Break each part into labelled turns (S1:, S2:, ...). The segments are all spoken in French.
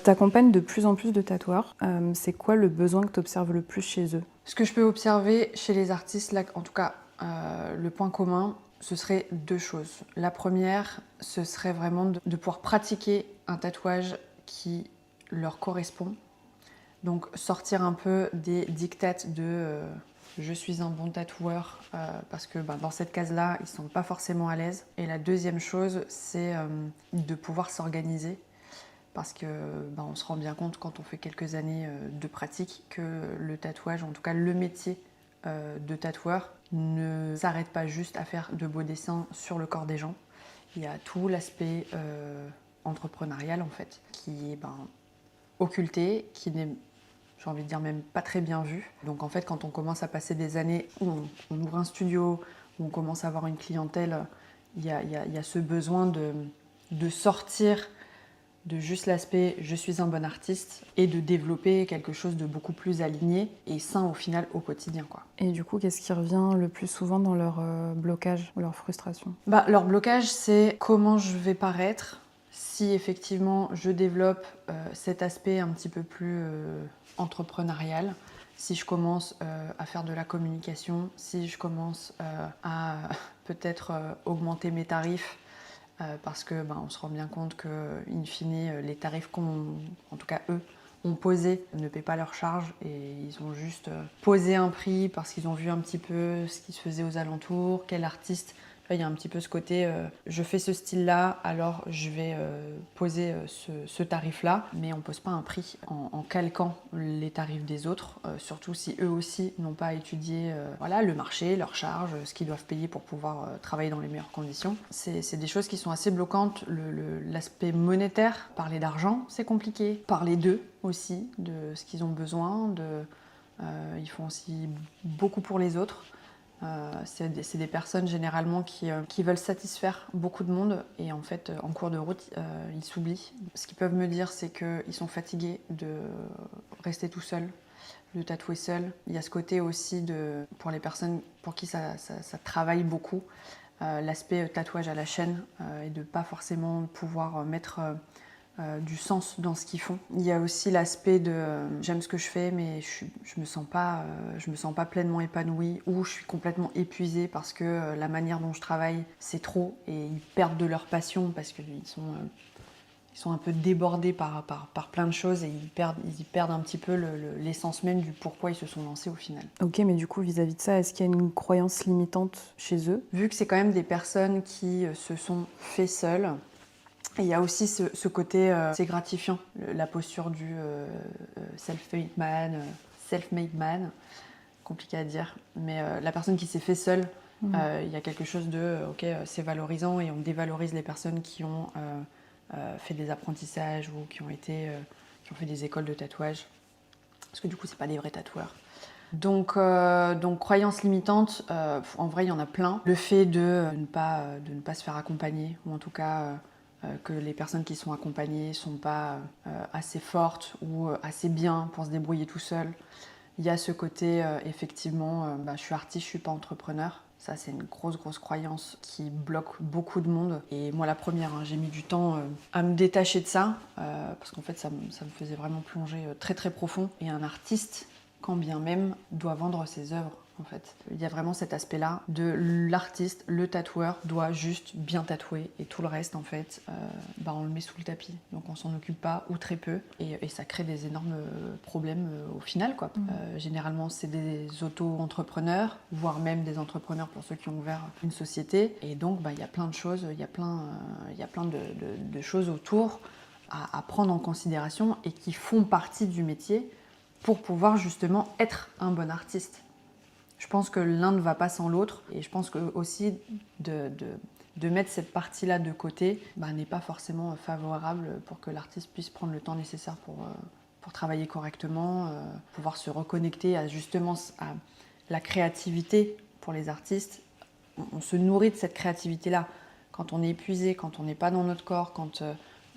S1: Tu accompagnes de plus en plus de tatoueurs. C'est quoi le besoin que tu observes le plus chez eux?
S2: Ce que je peux observer chez les artistes, là, en tout cas, le point commun, ce serait deux choses. La première, ce serait vraiment de pouvoir pratiquer un tatouage qui leur correspond. Donc sortir un peu des dictates de je suis un bon tatoueur parce que dans cette case-là, ils ne sont pas forcément à l'aise. Et la deuxième chose, c'est de pouvoir s'organiser parce que on se rend bien compte quand on fait quelques années de pratique que le tatouage, en tout cas le métier de tatoueur, ne s'arrête pas juste à faire de beaux dessins sur le corps des gens. Il y a tout l'aspect entrepreneurial en fait, qui est occulté, qui n'est, j'ai envie de dire, même pas très bien vu. Donc en fait, quand on commence à passer des années où on ouvre un studio, où on commence à avoir une clientèle, il y a ce besoin de sortir de juste l'aspect « je suis un bon artiste » et de développer quelque chose de beaucoup plus aligné et sain au final au quotidien, quoi.
S1: Et du coup, qu'est-ce qui revient le plus souvent dans leur blocage ou leur frustration?
S2: Leur blocage, c'est comment je vais paraître si effectivement je développe cet aspect un petit peu plus entrepreneurial, si je commence à faire de la communication, si je commence à peut-être augmenter mes tarifs, parce que on se rend bien compte que, in fine, les tarifs en tout cas eux, ont posé, ne paient pas leurs charges et ils ont juste posé un prix parce qu'ils ont vu un petit peu ce qui se faisait aux alentours, quel artiste. Il y a un petit peu ce côté, je fais ce style-là, alors je vais poser ce tarif-là, mais on ne pose pas un prix en calquant les tarifs des autres, surtout si eux aussi n'ont pas étudié le marché, leurs charges, ce qu'ils doivent payer pour pouvoir travailler dans les meilleures conditions. C'est des choses qui sont assez bloquantes. L'aspect monétaire, parler d'argent, c'est compliqué. Parler d'eux aussi, de ce qu'ils ont besoin, ils font aussi beaucoup pour les autres. C'est des personnes généralement qui veulent satisfaire beaucoup de monde et en fait en cours de route ils s'oublient. Ce qu'ils peuvent me dire, c'est qu'ils sont fatigués de rester tout seuls, de tatouer seul. Il y a ce côté aussi pour les personnes pour qui ça travaille beaucoup, l'aspect tatouage à la chaîne et de pas forcément pouvoir mettre du sens dans ce qu'ils font. Il y a aussi l'aspect de j'aime ce que je fais mais je me sens pas pleinement épanouie ou je suis complètement épuisée parce que la manière dont je travaille c'est trop et ils perdent de leur passion parce qu'ils sont un peu débordés par plein de choses et ils perdent un petit peu l'essence même du pourquoi ils se sont lancés au final.
S1: Ok, mais du coup, vis-à-vis de ça, est-ce qu'il y a une croyance limitante chez eux?
S2: Vu que c'est quand même des personnes qui se sont fait seules, et il y a aussi ce côté, c'est gratifiant, la posture du self-made man, compliqué à dire, mais la personne qui s'est fait seule, il y a quelque chose de, ok, c'est valorisant et on dévalorise les personnes qui ont fait des apprentissages ou qui ont fait des écoles de tatouage, parce que du coup, c'est pas des vrais tatoueurs. Donc croyance limitante, en vrai, il y en a plein. Le fait de ne pas se faire accompagner, ou en tout cas que les personnes qui sont accompagnées ne sont pas assez fortes ou assez bien pour se débrouiller tout seul. Il y a ce côté, effectivement, je suis artiste, je ne suis pas entrepreneur. Ça, c'est une grosse croyance qui bloque beaucoup de monde. Et moi, la première, j'ai mis du temps à me détacher de ça, parce qu'en fait, ça me faisait vraiment plonger très profond. Et un artiste, quand bien même, doit vendre ses œuvres. En fait, il y a vraiment cet aspect-là de l'artiste, le tatoueur doit juste bien tatouer et tout le reste, en fait, on le met sous le tapis. Donc on s'en occupe pas ou très peu et ça crée des énormes problèmes au final, quoi. Généralement, c'est des auto-entrepreneurs, voire même des entrepreneurs pour ceux qui ont ouvert une société. Et donc, il y a plein de choses, il y a plein de choses autour à prendre en considération et qui font partie du métier pour pouvoir justement être un bon artiste. Je pense que l'un ne va pas sans l'autre et je pense que aussi de mettre cette partie-là de côté n'est pas forcément favorable pour que l'artiste puisse prendre le temps nécessaire pour travailler correctement, pouvoir se reconnecter à la créativité pour les artistes. On se nourrit de cette créativité-là. Quand on est épuisé, quand on n'est pas dans notre corps, quand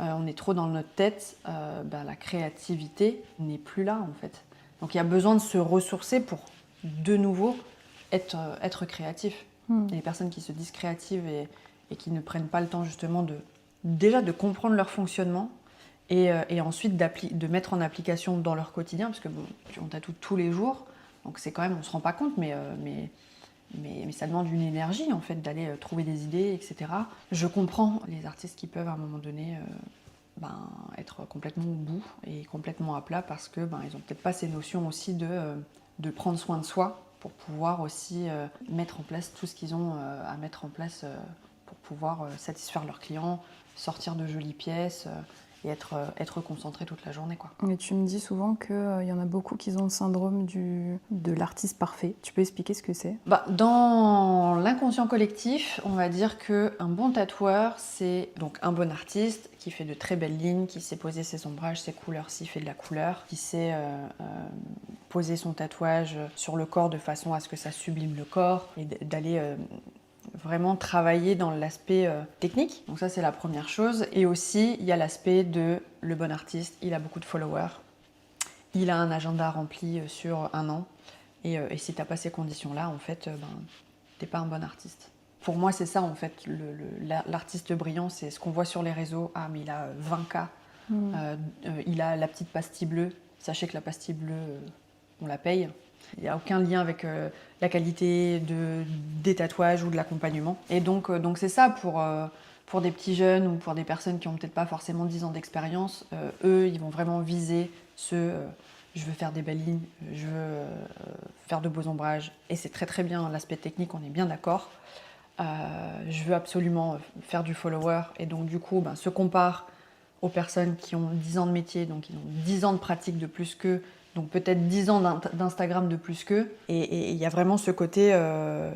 S2: on est trop dans notre tête, la créativité n'est plus là en fait. Donc il y a besoin de se ressourcer pour de nouveau être créatif. Et les personnes qui se disent créatives et qui ne prennent pas le temps justement déjà de comprendre leur fonctionnement et ensuite de mettre en application dans leur quotidien, parce que bon, on tatoue tous les jours, donc c'est quand même, on ne se rend pas compte, mais ça demande une énergie en fait d'aller trouver des idées, etc. Je comprends les artistes qui peuvent à un moment donné être complètement au bout et complètement à plat parce que ils n'ont peut-être pas ces notions aussi de prendre soin de soi pour pouvoir aussi mettre en place tout ce qu'ils ont à mettre en place pour pouvoir satisfaire leurs clients, sortir de jolies pièces et être concentré toute la journée, quoi.
S1: Et tu me dis souvent qu'il y en a beaucoup qui ont le syndrome de l'artiste parfait. Tu peux expliquer ce que c'est?
S2: Dans l'inconscient collectif, on va dire qu'un bon tatoueur, c'est donc un bon artiste qui fait de très belles lignes, qui sait poser ses ombrages, ses couleurs, s'il fait de la couleur, qui sait poser son tatouage sur le corps de façon à ce que ça sublime le corps et d'aller vraiment travailler dans l'aspect technique. Donc ça, c'est la première chose. Et aussi, il y a l'aspect de le bon artiste, il a beaucoup de followers, il a un agenda rempli sur un an. Et si t'as pas ces conditions-là, en fait, t'es pas un bon artiste. Pour moi, c'est ça, en fait, l'artiste brillant, c'est ce qu'on voit sur les réseaux. Ah, mais il a 20K, il a la petite pastille bleue. Sachez que la pastille bleue, on la paye. Il n'y a aucun lien avec la qualité des tatouages ou de l'accompagnement. Et donc c'est ça pour des petits jeunes ou pour des personnes qui n'ont peut-être pas forcément 10 ans d'expérience. Eux, ils vont vraiment viser je veux faire des belles lignes, je veux faire de beaux ombrages. Et c'est très très bien l'aspect technique, on est bien d'accord. Je veux absolument faire du follower. Et donc du coup, se compare aux personnes qui ont 10 ans de métier, donc ils ont 10 ans de pratique de plus qu'eux, donc peut-être 10 ans d'Instagram de plus qu'eux. Et il y a vraiment ce côté,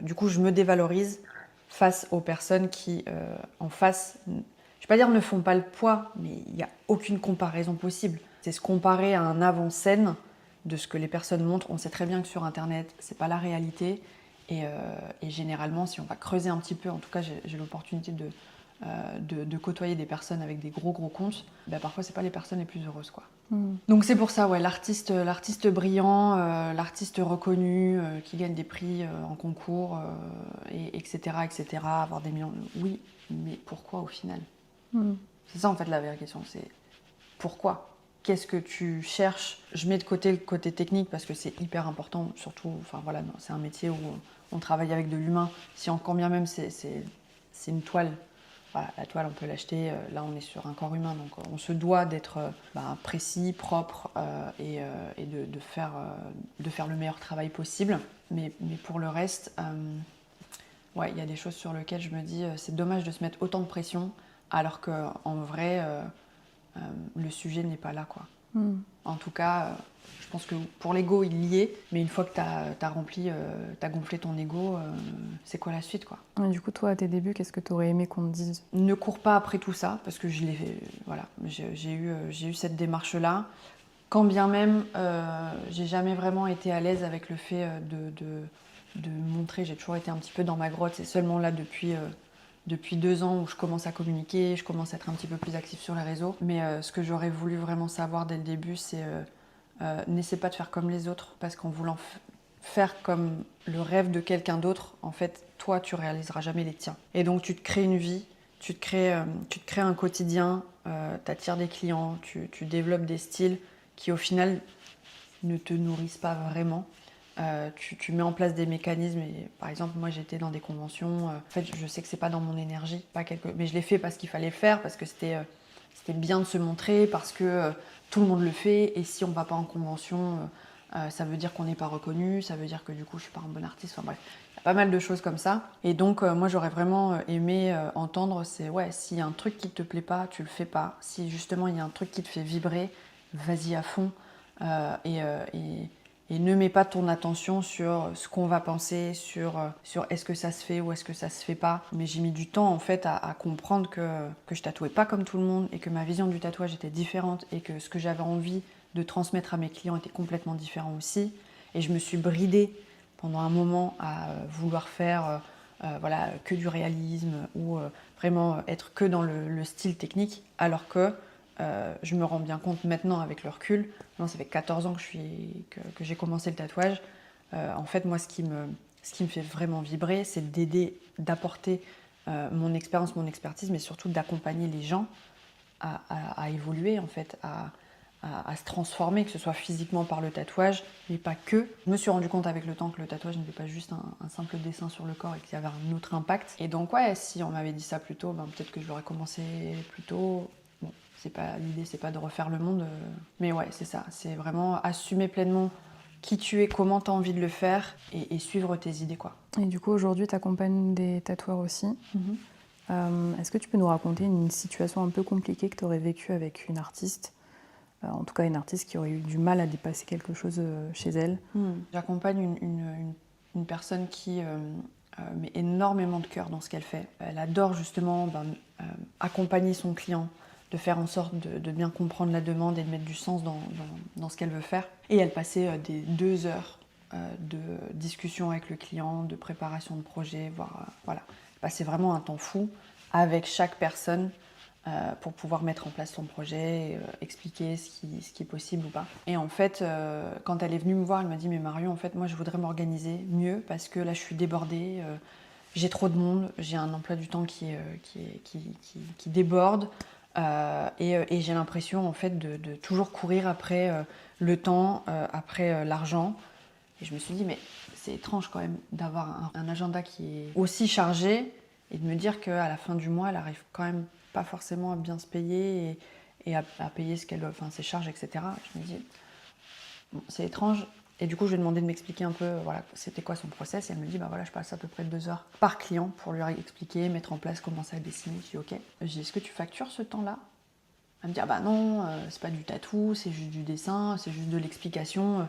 S2: du coup, je me dévalorise face aux personnes qui, en face, je ne vais pas dire ne font pas le poids, mais il n'y a aucune comparaison possible. C'est se comparer à un avant-scène de ce que les personnes montrent. On sait très bien que sur Internet, c'est pas la réalité. Et généralement, si on va creuser un petit peu, en tout cas, j'ai l'opportunité de côtoyer des personnes avec des gros comptes, parfois c'est pas les personnes les plus heureuses, quoi. Donc c'est pour ça, ouais, l'artiste brillant, l'artiste reconnu, qui gagne des prix en concours, etc., avoir des millions. Oui, mais pourquoi au final? C'est ça en fait la vraie question, c'est pourquoi? Qu'est-ce que tu cherches? Je mets de côté le côté technique parce que c'est hyper important, surtout, c'est un métier où on travaille avec de l'humain. Si encore bien même c'est une toile. Voilà, la toile, on peut l'acheter. Là, on est sur un corps humain, donc on se doit d'être précis, propre et de faire le meilleur travail possible. Mais pour le reste, il y a des choses sur lesquelles je me dis c'est dommage de se mettre autant de pression, alors qu'en vrai, le sujet n'est pas là, quoi. En tout cas, je pense que pour l'ego, il y est, mais une fois que t'as gonflé ton ego, c'est quoi la suite, quoi?
S1: Et du coup, toi, à tes débuts, qu'est-ce que tu aurais aimé qu'on te dise?
S2: Ne cours pas après tout ça, parce que j'ai eu cette démarche-là. Quand bien même, j'ai jamais vraiment été à l'aise avec le fait de montrer, j'ai toujours été un petit peu dans ma grotte, c'est seulement là depuis 2 ans où je commence à communiquer, je commence à être un petit peu plus active sur les réseaux. Mais ce que j'aurais voulu vraiment savoir dès le début, c'est n'essaie pas de faire comme les autres, parce qu'en voulant faire comme le rêve de quelqu'un d'autre, en fait, toi, tu réaliseras jamais les tiens. Et donc, tu te crées une vie, tu te crées un quotidien, tu attires des clients, tu développes des styles qui, au final, ne te nourrissent pas vraiment. Tu mets en place des mécanismes. Et, par exemple, moi, j'étais dans des conventions. En fait, je sais que c'est pas dans mon énergie, mais je l'ai fait parce qu'il fallait le faire, parce que c'était bien de se montrer, parce que tout le monde le fait. Et si on va pas en convention, ça veut dire qu'on n'est pas reconnu, ça veut dire que du coup, je suis pas un bon artiste. Enfin bref, il y a pas mal de choses comme ça. Et donc, moi, j'aurais vraiment aimé entendre, c'est ouais, s'il y a un truc qui te plaît pas, tu le fais pas. Si justement il y a un truc qui te fait vibrer, vas-y à fond. Et ne mets pas ton attention sur ce qu'on va penser, sur est-ce que ça se fait ou est-ce que ça se fait pas. Mais j'ai mis du temps en fait à comprendre que je tatouais pas comme tout le monde et que ma vision du tatouage était différente et que ce que j'avais envie de transmettre à mes clients était complètement différent aussi. Et je me suis bridée pendant un moment à vouloir faire que du réalisme ou vraiment être que dans le style technique, alors que je me rends bien compte maintenant avec le recul. Non, ça fait 14 ans que j'ai commencé le tatouage. En fait, moi, ce qui me fait vraiment vibrer, c'est d'aider, d'apporter mon expérience, mon expertise, mais surtout d'accompagner les gens à évoluer en fait, à se transformer, que ce soit physiquement par le tatouage, mais pas que. Je me suis rendu compte avec le temps que le tatouage n'était pas juste un simple dessin sur le corps et qu'il y avait un autre impact. Et donc ouais, si on m'avait dit ça plus tôt, peut-être que je l'aurais commencé plus tôt. Bon, l'idée c'est pas de refaire le monde, mais ouais, c'est ça, c'est vraiment assumer pleinement qui tu es, comment tu as envie de le faire et suivre tes idées, quoi.
S1: Et du coup, aujourd'hui, tu accompagnes des tatoueurs aussi. Est-ce que tu peux nous raconter une situation un peu compliquée que tu aurais vécue avec une artiste, en tout cas une artiste qui aurait eu du mal à dépasser quelque chose chez elle?
S2: J'accompagne une personne qui met énormément de cœur dans ce qu'elle fait. Elle adore justement accompagner son client, de faire en sorte de bien comprendre la demande et de mettre du sens dans ce qu'elle veut faire. Et elle passait des 2 heures de discussion avec le client, de préparation de projet, voire voilà. Elle passait vraiment un temps fou avec chaque personne pour pouvoir mettre en place son projet, expliquer ce qui est possible ou pas. Et en fait, quand elle est venue me voir, elle m'a dit « Mais Marion, en fait, moi, je voudrais m'organiser mieux parce que là, je suis débordée, j'ai trop de monde, j'ai un emploi du temps qui déborde et j'ai l'impression, en fait, de toujours courir après le temps, après l'argent. » Et je me suis dit « Mais c'est étrange quand même d'avoir un agenda qui est aussi chargé et de me dire qu'à la fin du mois, elle arrive quand même pas forcément à bien se payer et à payer ses charges, etc. » Je me dis, bon, c'est étrange. Et du coup, je lui ai demandé de m'expliquer un peu, voilà, c'était quoi son process. Et elle me dit, voilà, je passe à peu près 2 heures par client pour lui expliquer, mettre en place, commencer à dessiner. Je dis, ok. Je dis, est-ce que tu factures ce temps-là? Elle me dit, ah bah non, c'est pas du tatou, c'est juste du dessin, c'est juste de l'explication.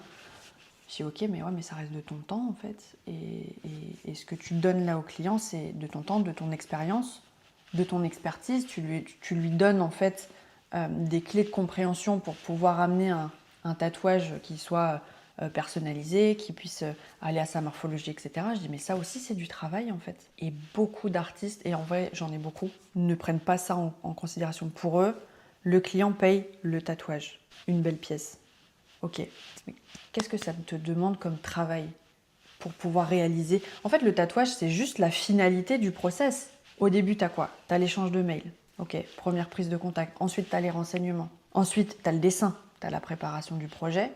S2: Je dis, ok, mais ouais, mais ça reste de ton temps, en fait. Et ce que tu donnes là au client, c'est de ton temps, de ton expérience, de ton expertise. Tu lui donnes, en fait, des clés de compréhension pour pouvoir amener un tatouage qui soit personnalisé, qui puisse aller à sa morphologie, etc. Je dis, mais ça aussi, c'est du travail, en fait. Et beaucoup d'artistes, et en vrai, j'en ai beaucoup, ne prennent pas ça en considération. Pour eux, le client paye le tatouage, une belle pièce. Ok, mais qu'est-ce que ça te demande comme travail pour pouvoir réaliser? En fait, le tatouage, c'est juste la finalité du process. Au début, t'as quoi? T'as l'échange de mails. Ok, première prise de contact. Ensuite, t'as les renseignements. Ensuite, t'as le dessin. T'as la préparation du projet.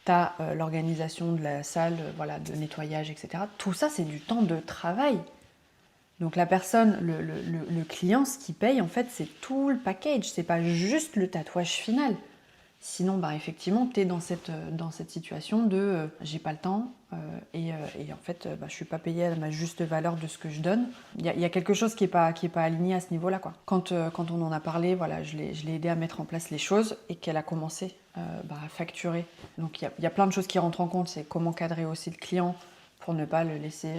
S2: T'as l'organisation de la salle, voilà, de nettoyage, etc. Tout ça, c'est du temps de travail. Donc la personne, le client, ce qu'il paye, en fait, c'est tout le package. C'est pas juste le tatouage final. Sinon, effectivement, tu es dans cette situation de j'ai pas le temps et en fait, je suis pas payée à ma juste valeur de ce que je donne. Il y a quelque chose qui est pas aligné à ce niveau-là, quoi. Quand on en a parlé, voilà, je l'ai aidée à mettre en place les choses et qu'elle a commencé à facturer. Donc il y a plein de choses qui rentrent en compte. C'est comment cadrer aussi le client pour ne pas le laisser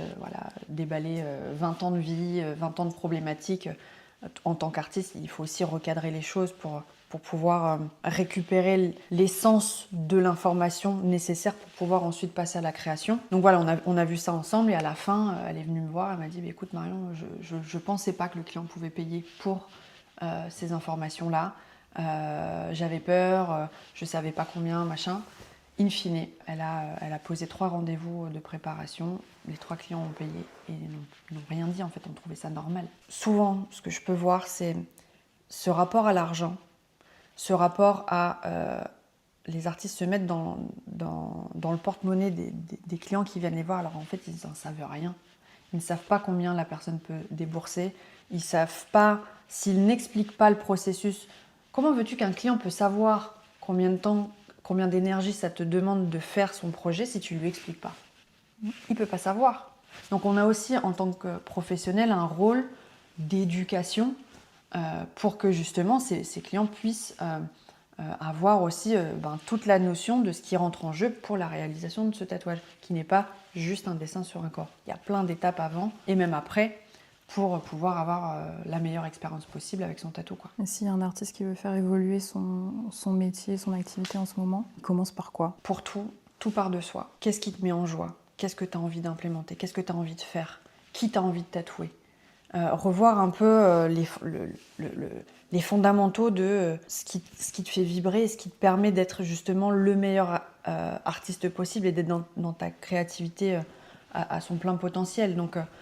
S2: déballer 20 ans de vie, 20 ans de problématiques. En tant qu'artiste, il faut aussi recadrer les choses pour pouvoir récupérer l'essence de l'information nécessaire pour pouvoir ensuite passer à la création. Donc voilà, on a vu ça ensemble et à la fin, elle est venue me voir, elle m'a dit « Écoute Marion, je pensais pas que le client pouvait payer pour ces informations-là. J'avais peur, je savais pas combien, machin. » In fine, elle a posé 3 rendez-vous de préparation. Les 3 clients ont payé et n'ont rien dit, en fait, ont trouvé ça normal. Souvent, ce que je peux voir, c'est ce rapport à l'argent, ce rapport à les artistes se mettent dans le porte-monnaie des clients qui viennent les voir. Alors en fait, ils n'en savent rien. Ils ne savent pas combien la personne peut débourser. Ils ne savent pas, s'ils n'expliquent pas le processus. Comment veux-tu qu'un client peut savoir combien de temps, combien d'énergie ça te demande de faire son projet si tu ne lui expliques pas? Il ne peut pas savoir. Donc on a aussi, en tant que professionnel, un rôle d'éducation pour que justement ces clients puissent avoir aussi toute la notion de ce qui rentre en jeu pour la réalisation de ce tatouage, qui n'est pas juste un dessin sur un corps. Il y a plein d'étapes avant et même après pour pouvoir avoir la meilleure expérience possible avec son tatou, quoi.
S1: Et s'il y a un artiste qui veut faire évoluer son métier, son activité en ce moment, il commence par quoi?
S2: Pour tout part de soi. Qu'est-ce qui te met en joie? Qu'est-ce que tu as envie d'implémenter? Qu'est-ce que tu as envie de faire? Qui t'as envie de tatouer? Revoir un peu les fondamentaux de ce qui te fait vibrer et ce qui te permet d'être justement le meilleur artiste possible et d'être dans ta créativité à son plein potentiel.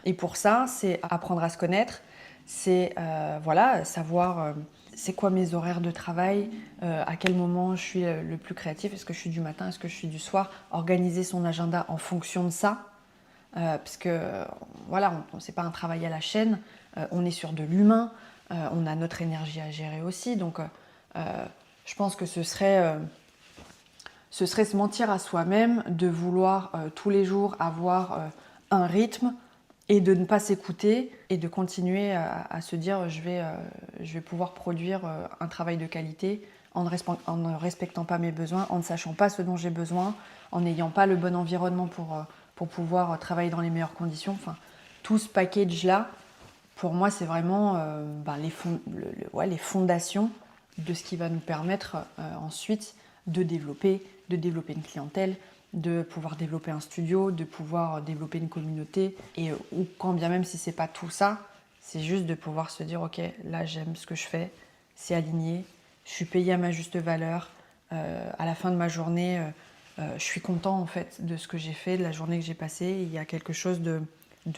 S2: Et pour ça, c'est apprendre à se connaître, c'est savoir c'est quoi mes horaires de travail, à quel moment je suis le plus créatif, est-ce que je suis du matin, est-ce que je suis du soir, organiser son agenda en fonction de ça, parce que voilà, c'est pas un travail à la chaîne, on est sur de l'humain, on a notre énergie à gérer aussi, donc je pense que ce serait se mentir à soi-même de vouloir tous les jours avoir un rythme et de ne pas s'écouter et de continuer à se dire je vais pouvoir produire un travail de qualité en ne respectant pas mes besoins, en ne sachant pas ce dont j'ai besoin, en n'ayant pas le bon environnement pour pouvoir travailler dans les meilleures conditions. Enfin, tout ce package-là, pour moi, c'est vraiment les fondations de ce qui va nous permettre ensuite de développer une clientèle, de pouvoir développer un studio, de pouvoir développer une communauté, ou quand bien même si c'est pas tout ça, c'est juste de pouvoir se dire ok, là j'aime ce que je fais, c'est aligné, je suis payée à ma juste valeur, à la fin de ma journée, je suis content en fait de ce que j'ai fait, de la journée que j'ai passée, il y a quelque chose de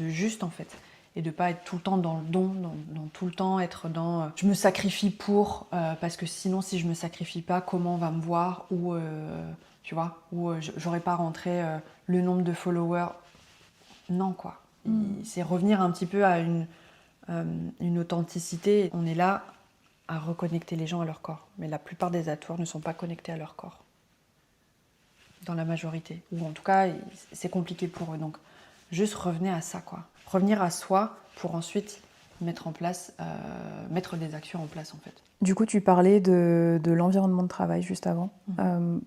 S2: juste en fait. Et de ne pas être tout le temps dans le don, dans tout le temps être dans je me sacrifie pour, parce que sinon si je me sacrifie pas, comment on va me voir, ou tu vois, ou j'aurais pas rentré le nombre de followers. Non quoi. C'est revenir un petit peu à une authenticité. On est là à reconnecter les gens à leur corps. Mais la plupart des tatoueurs ne sont pas connectés à leur corps. Dans la majorité. Ou en tout cas, c'est compliqué pour eux. Donc juste revenez à ça quoi. Revenir à soi pour ensuite mettre des actions en place en fait.
S1: Du coup, tu parlais de l'environnement de travail juste avant.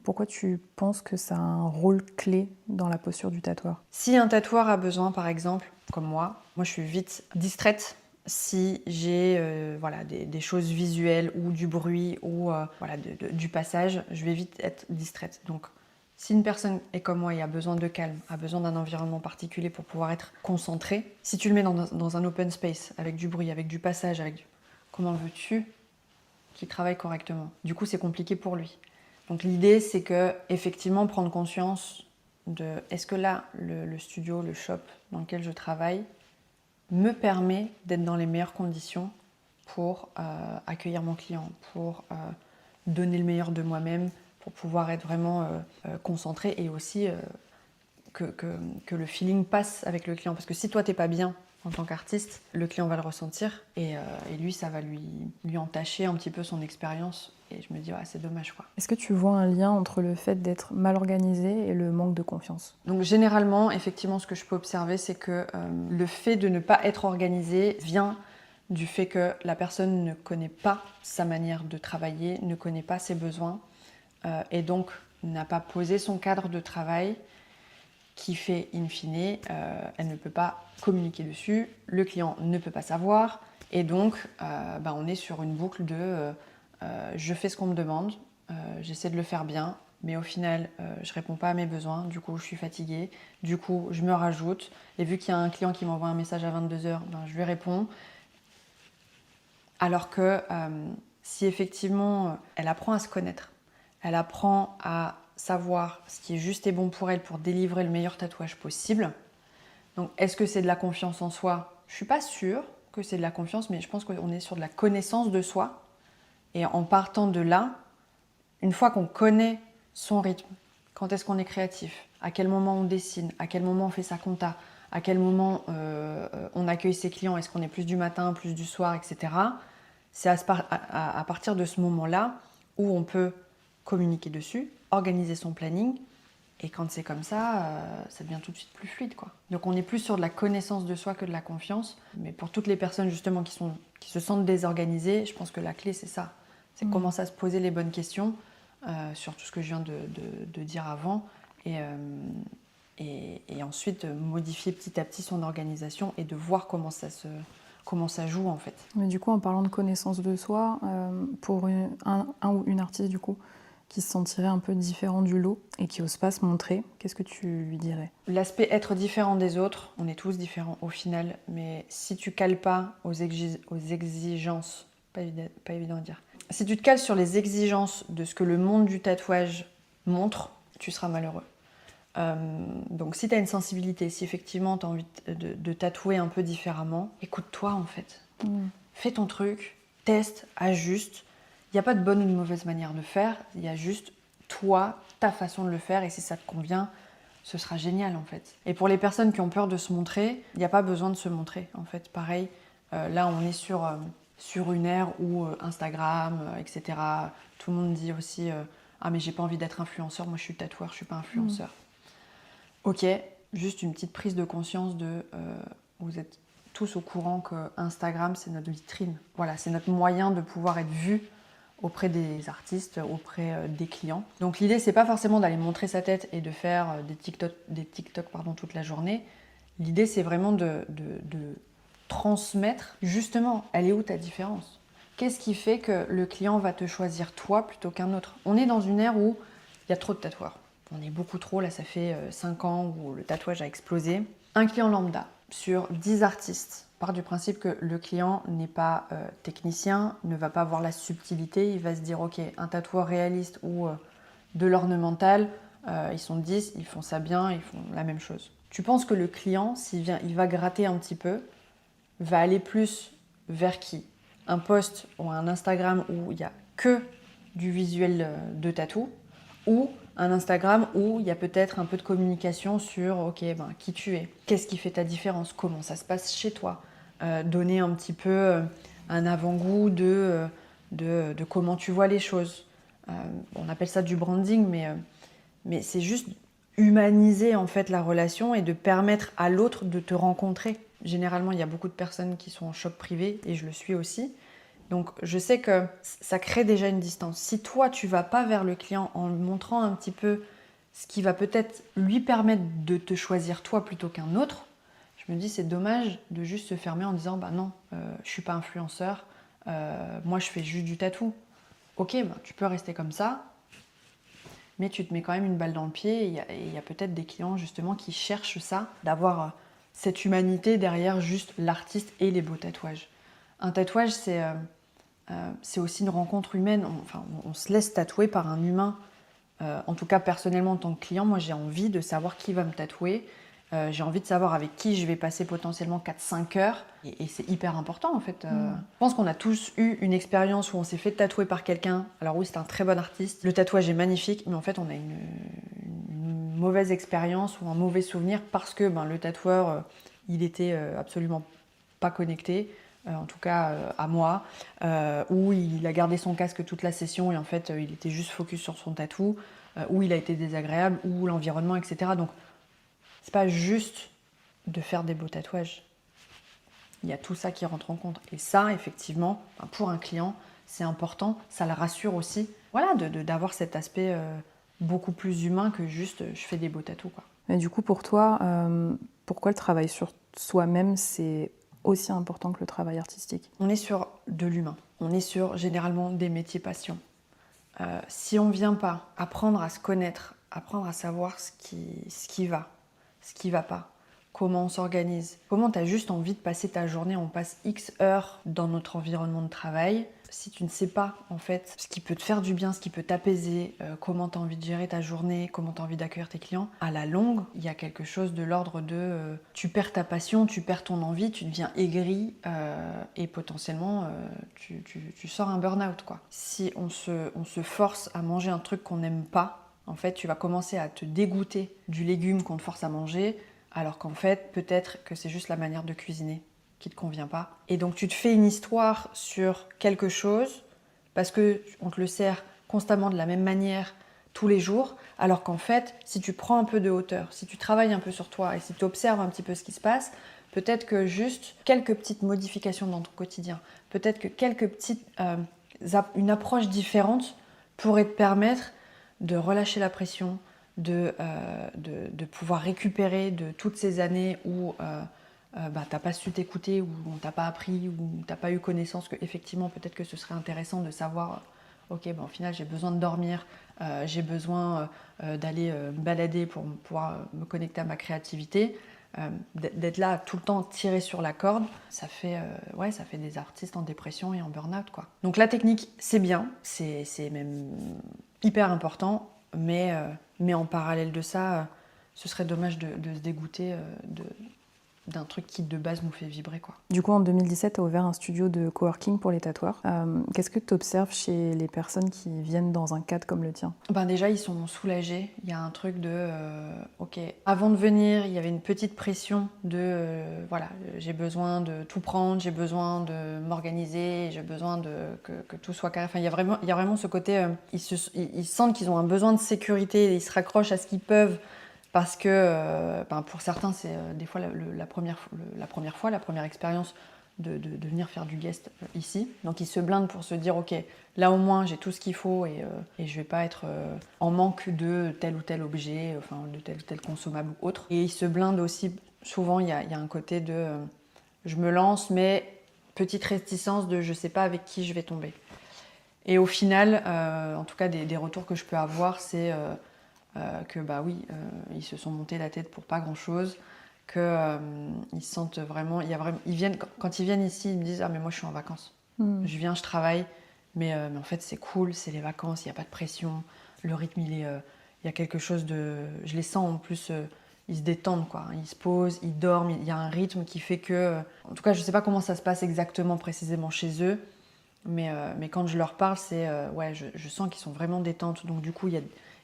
S1: Pourquoi tu penses que ça a un rôle clé dans la posture du tatoueur?
S2: Si un tatoueur a besoin, par exemple, comme moi je suis vite distraite. Si j'ai des choses visuelles ou du bruit ou du passage, je vais vite être distraite. Donc si une personne est comme moi et a besoin de calme, a besoin d'un environnement particulier pour pouvoir être concentré, si tu le mets dans un open space, avec du bruit, avec du passage, comment veux-tu qu'il travaille correctement? Du coup, c'est compliqué pour lui. Donc l'idée, c'est que effectivement prendre conscience de est-ce que là, le studio, le shop dans lequel je travaille me permet d'être dans les meilleures conditions pour accueillir mon client, pour donner le meilleur de moi-même, pour pouvoir être vraiment concentré et aussi que le feeling passe avec le client. Parce que si toi, t'es pas bien en tant qu'artiste, le client va le ressentir et lui, ça va lui entacher un petit peu son expérience. Et je me dis, ouais, c'est dommage quoi.
S1: Est-ce que tu vois un lien entre le fait d'être mal organisé et le manque de confiance?
S2: Donc généralement, effectivement, ce que je peux observer, c'est que le fait de ne pas être organisé vient du fait que la personne ne connaît pas sa manière de travailler, ne connaît pas ses besoins et donc n'a pas posé son cadre de travail qui fait, in fine, elle ne peut pas communiquer dessus, le client ne peut pas savoir et donc on est sur une boucle de je fais ce qu'on me demande, j'essaie de le faire bien, mais au final, je réponds pas à mes besoins, du coup je suis fatiguée, du coup je me rajoute, et vu qu'il y a un client qui m'envoie un message à 22h, je lui réponds. Alors que si effectivement elle apprend à se connaître, elle apprend à savoir ce qui est juste et bon pour elle pour délivrer le meilleur tatouage possible. Donc est-ce que c'est de la confiance en soi? Je suis pas sûre que c'est de la confiance, mais je pense qu'on est sur de la connaissance de soi. Et en partant de là, une fois qu'on connaît son rythme, quand est-ce qu'on est créatif, à quel moment on dessine, à quel moment on fait sa compta, à quel moment on accueille ses clients, est-ce qu'on est plus du matin, plus du soir, etc. C'est à partir de ce moment-là où on peut communiquer dessus, organiser son planning, et quand c'est comme ça devient tout de suite plus fluide, quoi. Donc on est plus sur de la connaissance de soi que de la confiance. Mais pour toutes les personnes justement qui se sentent désorganisées, je pense que la clé c'est ça. C'est commencer à se poser les bonnes questions sur tout ce que je viens de dire avant. Et ensuite modifier petit à petit son organisation et de voir comment ça joue en fait.
S1: Mais du coup, en parlant de connaissance de soi, pour un ou une artiste du coup qui se sentirait un peu différent du lot et qui n'ose pas se montrer, qu'est-ce que tu lui dirais?
S2: L'aspect être différent des autres, on est tous différents au final, mais si tu cales pas aux exigences, pas évident à dire, si tu te cales sur les exigences de ce que le monde du tatouage montre, tu seras malheureux. Donc si tu as une sensibilité, si effectivement tu as envie de tatouer un peu différemment, écoute-toi en fait. Fais ton truc, teste, ajuste. Il n'y a pas de bonne ou de mauvaise manière de faire, il y a juste toi, ta façon de le faire, et si ça te convient, ce sera génial en fait. Et pour les personnes qui ont peur de se montrer, il n'y a pas besoin de se montrer en fait. Pareil, là on est sur une ère où Instagram, etc. Tout le monde dit aussi ah mais j'ai pas envie d'être influenceur, moi je suis tatoueur, je suis pas influenceur. Ok, juste une petite prise de conscience de vous êtes tous au courant que Instagram c'est notre vitrine. Voilà, c'est notre moyen de pouvoir être vu auprès des artistes, auprès des clients. Donc l'idée, c'est pas forcément d'aller montrer sa tête et de faire des TikTok toute la journée. L'idée, c'est vraiment de transmettre, justement, elle est où ta différence? Qu'est-ce qui fait que le client va te choisir toi plutôt qu'un autre? On est dans une ère où il y a trop de tatoueurs. On est beaucoup trop, là ça fait 5 ans où le tatouage a explosé. Un client lambda sur 10 artistes part du principe que le client n'est pas technicien, ne va pas voir la subtilité, il va se dire ok, un tatoueur réaliste ou de l'ornemental, ils sont 10, ils font ça bien, ils font la même chose. Tu penses que le client, s'il vient, il va gratter un petit peu, va aller plus vers qui? Un post ou un Instagram où il n'y a que du visuel de tatou, ou un Instagram où il y a peut-être un peu de communication sur ok, qui tu es, qu'est-ce qui fait ta différence, comment ça se passe chez toi, donner un petit peu un avant-goût de comment tu vois les choses. On appelle ça du branding, mais c'est juste humaniser en fait la relation et de permettre à l'autre de te rencontrer. Généralement, il y a beaucoup de personnes qui sont en shop privé, et je le suis aussi. Donc je sais que ça crée déjà une distance. Si toi, tu vas pas vers le client en lui montrant un petit peu ce qui va peut-être lui permettre de te choisir toi plutôt qu'un autre, je me dis c'est dommage de juste se fermer en disant bah non, je suis pas influenceur, moi je fais juste du tatou. Ok, tu peux rester comme ça, mais tu te mets quand même une balle dans le pied, et il y a peut-être des clients justement qui cherchent ça, d'avoir cette humanité derrière juste l'artiste et les beaux tatouages. Un tatouage, c'est aussi une rencontre humaine. On se laisse tatouer par un humain. En tout cas, personnellement, en tant que client, moi, j'ai envie de savoir qui va me tatouer. J'ai envie de savoir avec qui je vais passer potentiellement 4-5 heures. Et c'est hyper important, en fait. Je pense qu'on a tous eu une expérience où on s'est fait tatouer par quelqu'un. Alors oui, c'est un très bon artiste. Le tatouage est magnifique, mais en fait, on a une mauvaise expérience ou un mauvais souvenir parce que le tatoueur, il était absolument pas connecté. En tout cas à moi, où il a gardé son casque toute la session et en fait il était juste focus sur son tatou, où il a été désagréable, ou l'environnement, etc. Donc c'est pas juste de faire des beaux tatouages. Il y a tout ça qui rentre en compte. Et ça, effectivement, pour un client, c'est important. Ça le rassure aussi, voilà, d'avoir cet aspect beaucoup plus humain que juste je fais des beaux tatous, quoi.
S1: Mais du coup, pour toi, pourquoi le travail sur soi-même, c'est aussi important que le travail artistique?
S2: On est sur de l'humain. On est sur généralement des métiers passion. Si on ne vient pas apprendre à se connaître, apprendre à savoir ce qui va, ce qui va pas, comment on s'organise, comment tu as juste envie de passer ta journée, on passe X heures dans notre environnement de travail. Si tu ne sais pas en fait ce qui peut te faire du bien, ce qui peut t'apaiser, comment tu as envie de gérer ta journée, comment tu as envie d'accueillir tes clients, à la longue, il y a quelque chose de l'ordre de tu perds ta passion, tu perds ton envie, tu deviens aigri et potentiellement tu sors un burn-out, quoi. Si on se force à manger un truc qu'on n'aime pas, en fait, tu vas commencer à te dégoûter du légume qu'on te force à manger, alors qu'en fait, peut-être que c'est juste la manière de cuisiner qui te convient pas. Et donc tu te fais une histoire sur quelque chose parce que on te le sert constamment de la même manière tous les jours, alors qu'en fait, si tu prends un peu de hauteur, si tu travailles un peu sur toi et si tu observes un petit peu ce qui se passe, peut-être que juste quelques petites modifications dans ton quotidien, peut-être que quelques petites une approche différente pourrait te permettre de relâcher la pression, de pouvoir récupérer de toutes ces années où t'as pas su t'écouter, ou on t'a pas appris, ou t'as pas eu connaissance que effectivement peut-être que ce serait intéressant de savoir ok, au final j'ai besoin de dormir, j'ai besoin d'aller me balader pour pouvoir me connecter à ma créativité. D'être là tout le temps tiré sur la corde, ça fait des artistes en dépression et en burn-out, quoi. Donc la technique, c'est bien, c'est même hyper important, mais en parallèle de ça, ce serait dommage de se dégoûter d'un truc qui de base nous fait vibrer, quoi.
S1: Du coup, en 2017, tu as ouvert un studio de coworking pour les tatoueurs. Qu'est-ce que tu observes chez les personnes qui viennent dans un cadre comme le tien?
S2: Ben déjà, ils sont soulagés. Il y a un truc de ok. Avant de venir, il y avait une petite pression de voilà, j'ai besoin de tout prendre, j'ai besoin de m'organiser, j'ai besoin que tout soit carré. Enfin, il y a vraiment ce côté. Ils sentent qu'ils ont un besoin de sécurité, ils se raccrochent à ce qu'ils peuvent. Parce que pour certains, c'est des fois la première fois, la première expérience de venir faire du guest ici. Donc ils se blindent pour se dire, ok, là au moins j'ai tout ce qu'il faut et je vais pas être en manque de tel ou tel objet, enfin de tel ou tel consommable ou autre. Et ils se blindent aussi, souvent il y a un côté de je me lance, mais petite réticence de je sais pas avec qui je vais tomber. Et au final, en tout cas des retours que je peux avoir, c'est que bah oui, ils se sont montés la tête pour pas grand chose, qu'ils se sentent vraiment, quand ils viennent ici, ils me disent ah mais moi je suis en vacances, je viens, je travaille, mais en fait c'est cool, c'est les vacances, il n'y a pas de pression, le rythme il y a quelque chose de, je les sens en plus, ils se détendent quoi, ils se posent, ils dorment, il y a un rythme qui fait que, en tout cas je sais pas comment ça se passe exactement précisément chez eux, mais quand je leur parle, c'est ouais, je sens qu'ils sont vraiment détentes, donc du coup il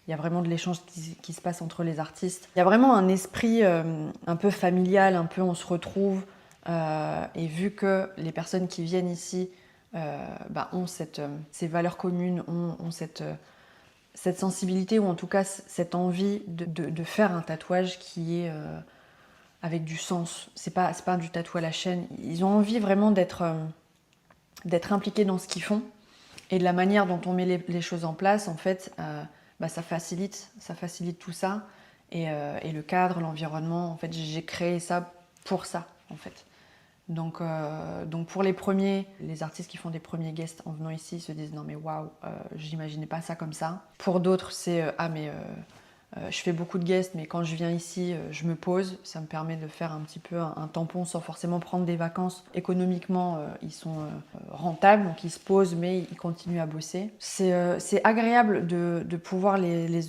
S2: y a vraiment de l'échange qui se passe entre les artistes. Il y a vraiment un esprit un peu familial, un peu on se retrouve. Et vu que les personnes qui viennent ici ont ces valeurs communes, ont cette sensibilité, ou en tout cas cette envie de faire un tatouage qui est avec du sens. C'est pas du tatou à la chaîne. Ils ont envie vraiment d'être impliqués dans ce qu'ils font. Et de la manière dont on met les choses en place, en fait, ça facilite tout ça. Et le cadre, l'environnement, en fait, j'ai créé ça pour ça, en fait. Donc pour les artistes qui font des premiers guests en venant ici, ils se disent non mais waouh, j'imaginais pas ça comme ça. Pour d'autres, c'est je fais beaucoup de guests, mais quand je viens ici, je me pose. Ça me permet de faire un petit peu un tampon sans forcément prendre des vacances. Économiquement, ils sont rentables, donc ils se posent, mais ils continuent à bosser. C'est agréable de pouvoir les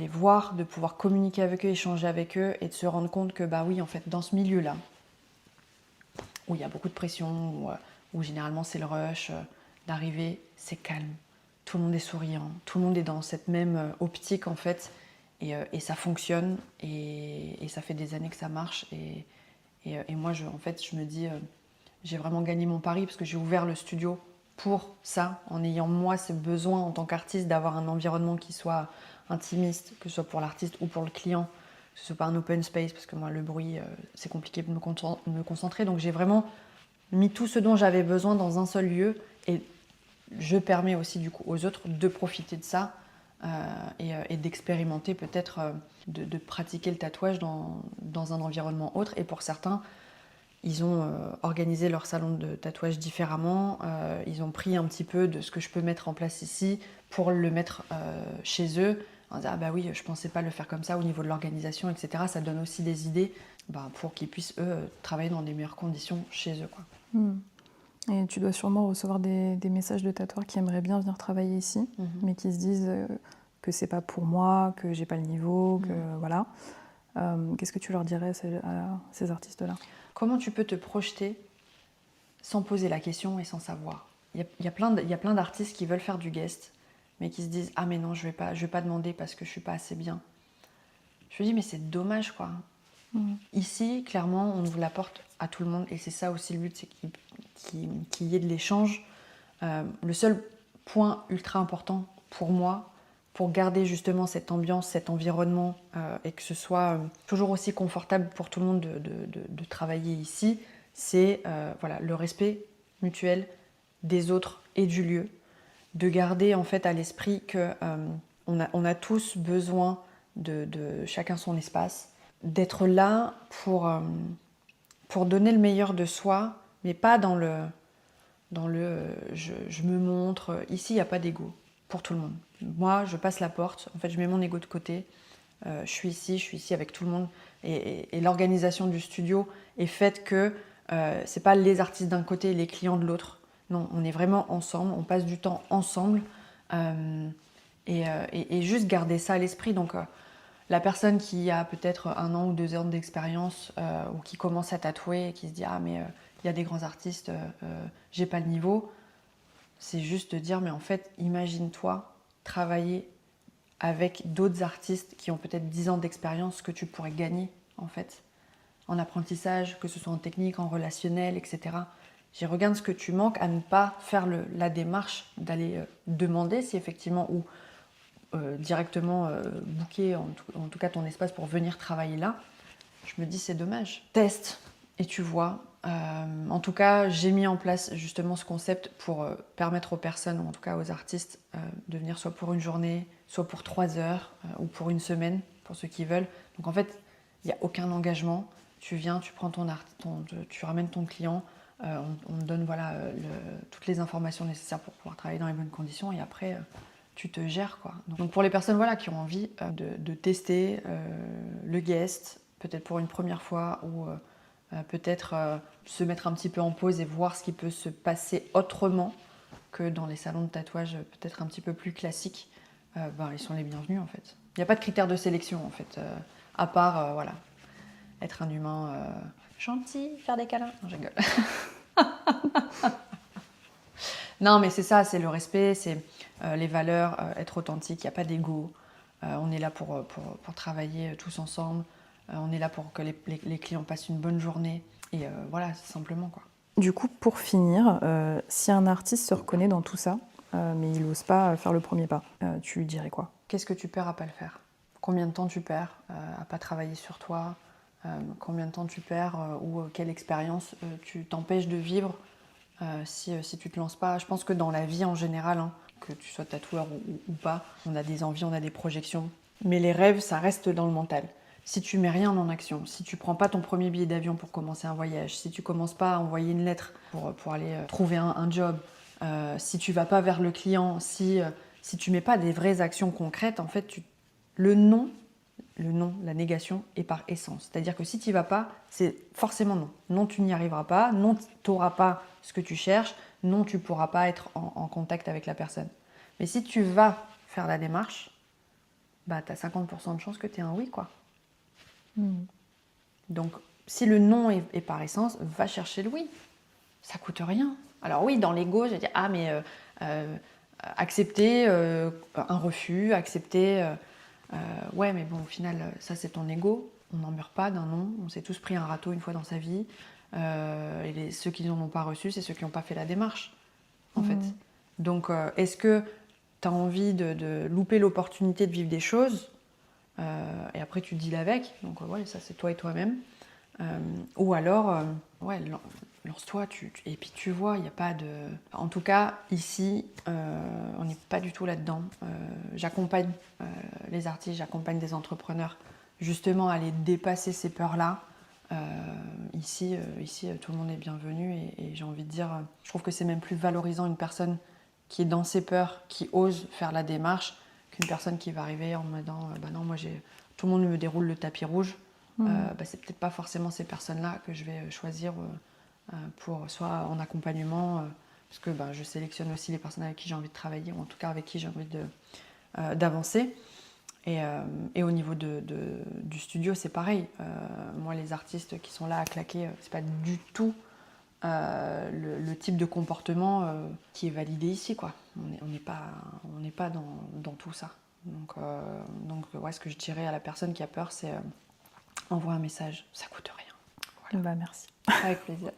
S2: voir, de pouvoir communiquer avec eux, échanger avec eux, et de se rendre compte que bah oui, en fait, dans ce milieu-là, où il y a beaucoup de pression, où généralement c'est le rush, d'arriver, c'est calme. Tout le monde est souriant, tout le monde est dans cette même optique en fait, et ça fonctionne, et ça fait des années que ça marche, et moi en fait je me dis, j'ai vraiment gagné mon pari parce que j'ai ouvert le studio pour ça, en ayant moi ce besoin en tant qu'artiste d'avoir un environnement qui soit intimiste, que ce soit pour l'artiste ou pour le client, que ce soit pas un open space, parce que moi le bruit c'est compliqué de me concentrer, donc j'ai vraiment mis tout ce dont j'avais besoin dans un seul lieu, et je permets aussi du coup aux autres de profiter de ça et d'expérimenter peut-être, de pratiquer le tatouage dans un environnement autre. Et pour certains, ils ont organisé leur salon de tatouage différemment, ils ont pris un petit peu de ce que je peux mettre en place ici pour le mettre chez eux. On dit, ah bah oui, je pensais pas le faire comme ça au niveau de l'organisation, etc. Ça donne aussi des idées pour qu'ils puissent, eux, travailler dans des meilleures conditions chez eux, quoi.
S1: Et tu dois sûrement recevoir des messages de tatoueurs qui aimeraient bien venir travailler ici, mais qui se disent que c'est pas pour moi, que j'ai pas le niveau, que voilà. Qu'est-ce que tu leur dirais à ces artistes-là?
S2: Comment tu peux te projeter sans poser la question et sans savoir? Il y a plein d'artistes qui veulent faire du guest, mais qui se disent ah mais non, je vais pas demander parce que je suis pas assez bien. Je me dis mais c'est dommage quoi. Ici, clairement, on ouvre la porte à tout le monde, et c'est ça aussi le but, c'est qu'il y ait de l'échange. Le seul point ultra important pour moi, pour garder justement cette ambiance, cet environnement, et que ce soit toujours aussi confortable pour tout le monde de travailler ici, c'est voilà, le respect mutuel des autres et du lieu, de garder en fait à l'esprit que on a tous besoin de chacun son espace, d'être là pour donner le meilleur de soi, mais pas dans le je me montre. Ici, il n'y a pas d'ego pour tout le monde. Moi, je passe la porte, en fait, je mets mon ego de côté. Je suis ici avec tout le monde. Et l'organisation du studio est faite que c'est pas les artistes d'un côté et les clients de l'autre. Non, on est vraiment ensemble, on passe du temps ensemble. Et juste garder ça à l'esprit. Donc, La personne qui a peut-être 1 an ou 2 ans d'expérience ou qui commence à tatouer et qui se dit « Ah mais il y a des grands artistes, j'ai pas le niveau », c'est juste de dire « Mais en fait, imagine-toi travailler avec d'autres artistes qui ont peut-être 10 ans d'expérience que tu pourrais gagner en fait, en apprentissage, que ce soit en technique, en relationnel, etc. » J'y regarde ce que tu manques à ne pas faire la démarche d'aller demander si effectivement ou directement booker en tout cas ton espace pour venir travailler là. Je me dis c'est dommage. Teste et tu vois. En tout cas, j'ai mis en place justement ce concept pour permettre aux personnes, ou en tout cas aux artistes, de venir soit pour une journée, soit pour 3 heures ou pour une semaine, pour ceux qui veulent. Donc en fait, il n'y a aucun engagement. Tu viens, tu prends tu ramènes ton client, on te donne voilà, toutes les informations nécessaires pour pouvoir travailler dans les bonnes conditions et après tu te gères quoi. Donc pour les personnes voilà, qui ont envie de tester le guest, peut-être pour une première fois ou peut-être se mettre un petit peu en pause et voir ce qui peut se passer autrement que dans les salons de tatouage peut-être un petit peu plus classiques, ils sont les bienvenus en fait. Il n'y a pas de critères de sélection en fait, à part voilà, être un humain gentil, faire des câlins. Non, je rigole. Non, mais c'est ça, c'est le respect, c'est les valeurs, être authentique, il n'y a pas d'ego. On est là pour travailler tous ensemble. On est là pour que les clients passent une bonne journée. Et voilà, c'est simplement quoi.
S1: Du coup, pour finir, si un artiste se reconnaît dans tout ça, mais il n'ose pas faire le premier pas, tu lui dirais quoi?
S2: Qu'est-ce que tu perds à pas le faire? Combien de temps tu perds à pas travailler sur toi? Combien de temps tu perds ou quelle expérience tu t'empêches de vivre si tu te lances pas? Je pense que dans la vie en général, hein, que tu sois tatoueur ou pas, on a des envies, on a des projections. Mais les rêves, ça reste dans le mental. Si tu mets rien en action, si tu prends pas ton premier billet d'avion pour commencer un voyage, si tu commences pas à envoyer une lettre pour aller trouver un job, si tu vas pas vers le client, si tu mets pas des vraies actions concrètes, en fait, le non, la négation est par essence. C'est-à-dire que si tu n'y vas pas, c'est forcément non. Non, tu n'y arriveras pas, non, tu n'auras pas ce que tu cherches, non, tu ne pourras pas être en contact avec la personne. Mais si tu vas faire la démarche, tu as 50% de chance que tu aies un oui, quoi. Donc, si le non est par essence, va chercher le oui. Ça coûte rien. Alors oui, dans l'ego, je vais dire, ah mais accepter un refus, accepter... ouais, mais bon, au final, ça c'est ton ego. On n'en meurt pas d'un non. On s'est tous pris un râteau une fois dans sa vie. Et ceux qui n'en ont pas reçu, c'est ceux qui n'ont pas fait la démarche, en fait. Donc, est-ce que tu as envie de louper l'opportunité de vivre des choses et après tu deals avec? Donc, ouais, ça c'est toi et toi-même. Ou alors, ouais, lance-toi et puis tu vois, il n'y a pas de... En tout cas, ici, on n'est pas du tout là-dedans. J'accompagne les artistes, j'accompagne des entrepreneurs justement à aller dépasser ces peurs-là. Ici, tout le monde est bienvenu et j'ai envie de dire, je trouve que c'est même plus valorisant une personne qui est dans ses peurs, qui ose faire la démarche, qu'une personne qui va arriver en me disant, non, moi tout le monde me déroule le tapis rouge. C'est peut-être pas forcément ces personnes-là que je vais choisir pour soit en accompagnement, parce que je sélectionne aussi les personnes avec qui j'ai envie de travailler, ou en tout cas avec qui j'ai envie d'avancer. Et au niveau du studio, c'est pareil. Moi, les artistes qui sont là à claquer, c'est pas du tout le type de comportement qui est validé ici, quoi. On n'est pas dans tout ça. Donc ouais, ce que je dirais à la personne qui a peur, c'est envoie un message, ça coûte rien.
S1: Voilà. Merci.
S2: Avec plaisir.